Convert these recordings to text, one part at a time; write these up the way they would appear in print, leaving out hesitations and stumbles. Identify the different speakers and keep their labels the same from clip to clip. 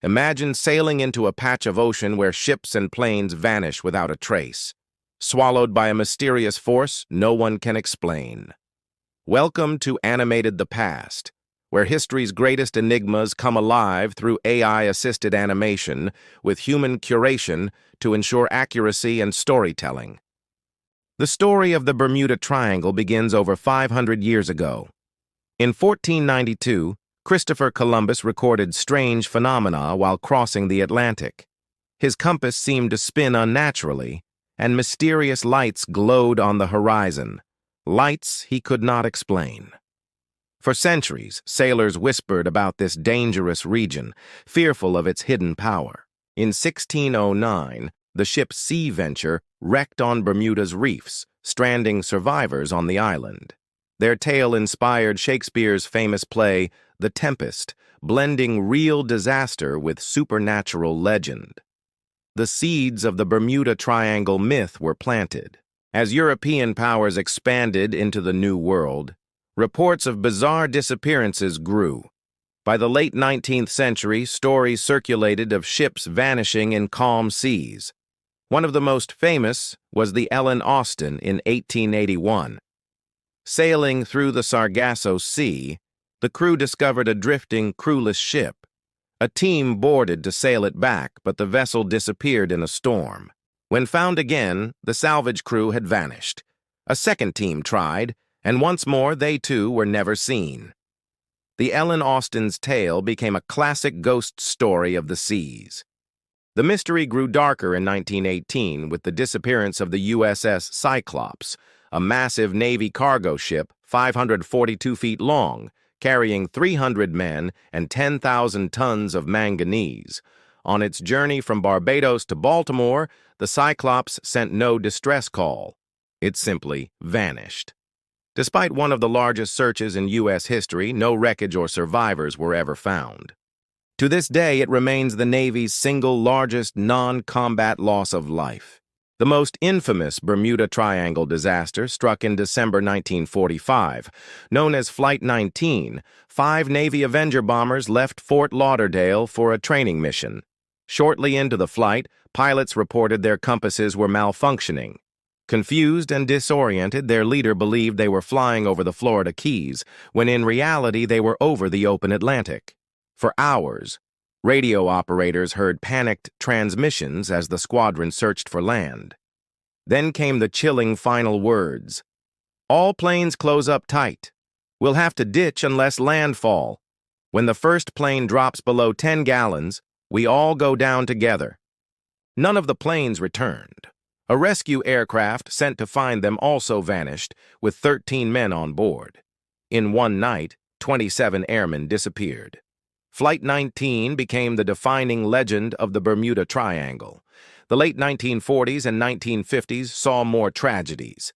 Speaker 1: Imagine sailing into a patch of ocean where ships and planes vanish without a trace, swallowed by a mysterious force no one can explain. Welcome to Animated the Past, where history's greatest enigmas come alive through AI-assisted animation with human curation to ensure accuracy and storytelling. The story of the Bermuda Triangle begins over 500 years ago. In 1492, Christopher Columbus recorded strange phenomena while crossing the Atlantic. His compass seemed to spin unnaturally, and mysterious lights glowed on the horizon, lights he could not explain. For centuries, sailors whispered about this dangerous region, fearful of its hidden power. In 1609, the ship Sea Venture wrecked on Bermuda's reefs, stranding survivors on the island. Their tale inspired Shakespeare's famous play, The Tempest, blending real disaster with supernatural legend. The seeds of the Bermuda Triangle myth were planted. As European powers expanded into the New World, reports of bizarre disappearances grew. By the late 19th century, stories circulated of ships vanishing in calm seas. One of the most famous was the Ellen Austin in 1881. Sailing through the Sargasso Sea, the crew discovered a drifting, crewless ship. A team boarded to sail it back, but the vessel disappeared in a storm. When found again, the salvage crew had vanished. A second team tried, and once more they too were never seen. The Ellen Austin's tale became a classic ghost story of the seas. The mystery grew darker in 1918 with the disappearance of the USS Cyclops, a massive Navy cargo ship 542 feet long, carrying 300 men and 10,000 tons of manganese. On its journey from Barbados to Baltimore, the Cyclops sent no distress call. It simply vanished. Despite one of the largest searches in U.S. history, no wreckage or survivors were ever found. To this day, it remains the Navy's single largest non-combat loss of life. The most infamous Bermuda Triangle disaster struck in December 1945. Known as Flight 19, 5 Navy Avenger bombers left Fort Lauderdale for a training mission. Shortly into the flight, pilots reported their compasses were malfunctioning. Confused and disoriented, their leader believed they were flying over the Florida Keys, when in reality they were over the open Atlantic. For hours, radio operators heard panicked transmissions as the squadron searched for land. Then came the chilling final words. "All planes close up tight. We'll have to ditch unless landfall. When the first plane drops below 10 gallons, we all go down together." None of the planes returned. A rescue aircraft sent to find them also vanished, with 13 men on board. In one night, 27 airmen disappeared. Flight 19 became the defining legend of the Bermuda Triangle. The late 1940s and 1950s saw more tragedies.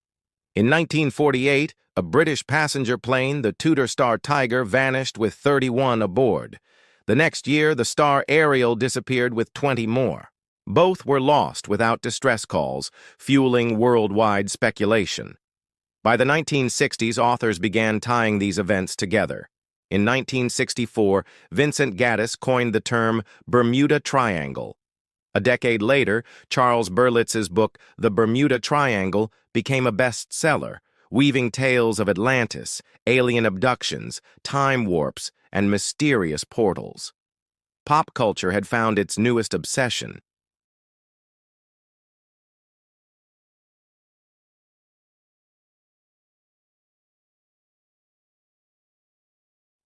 Speaker 1: In 1948, a British passenger plane, the Tudor Star Tiger, vanished with 31 aboard. The next year, the Star Ariel disappeared with 20 more. Both were lost without distress calls, fueling worldwide speculation. By the 1960s, authors began tying these events together. In 1964, Vincent Gaddis coined the term Bermuda Triangle. A decade later, Charles Berlitz's book, The Bermuda Triangle, became a bestseller, weaving tales of Atlantis, alien abductions, time warps, and mysterious portals. Pop culture had found its newest obsession.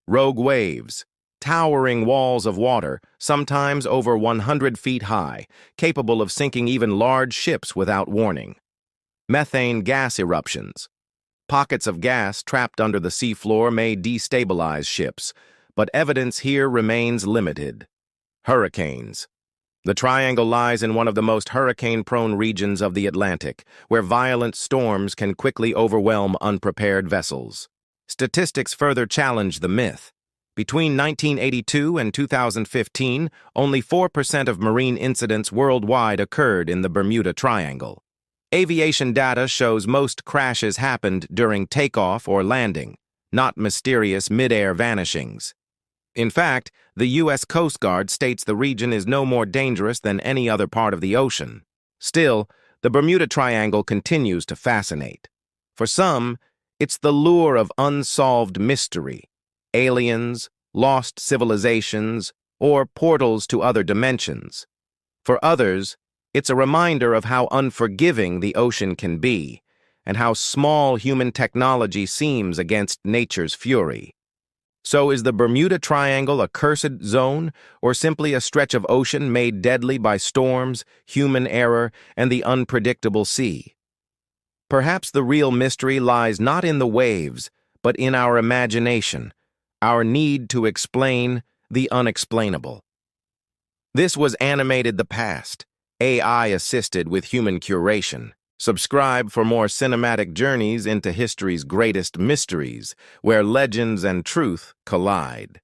Speaker 1: Rogue waves, towering walls of water, sometimes over 100 feet high, capable of sinking even large ships without warning. Methane gas eruptions. Pockets of gas trapped under the seafloor may destabilize ships, but evidence here remains limited. Hurricanes. The triangle lies in one of the most hurricane-prone regions of the Atlantic, where violent storms can quickly overwhelm unprepared vessels. Statistics further challenge the myth. Between 1982 and 2015, only 4% of marine incidents worldwide occurred in the Bermuda Triangle. Aviation data shows most crashes happened during takeoff or landing, not mysterious mid-air vanishings. In fact, the U.S. Coast Guard states the region is no more dangerous than any other part of the ocean. Still, the Bermuda Triangle continues to fascinate. For some, it's the lure of unsolved mystery, aliens, lost civilizations, or portals to other dimensions. For others, it's a reminder of how unforgiving the ocean can be, and how small human technology seems against nature's fury. So is the Bermuda Triangle a cursed zone, or simply a stretch of ocean made deadly by storms, human error, and the unpredictable sea? Perhaps the real mystery lies not in the waves, but in our imagination, our need to explain the unexplainable. This was Animated the Past, AI assisted with human curation. Subscribe for more cinematic journeys into history's greatest mysteries, where legends and truth collide.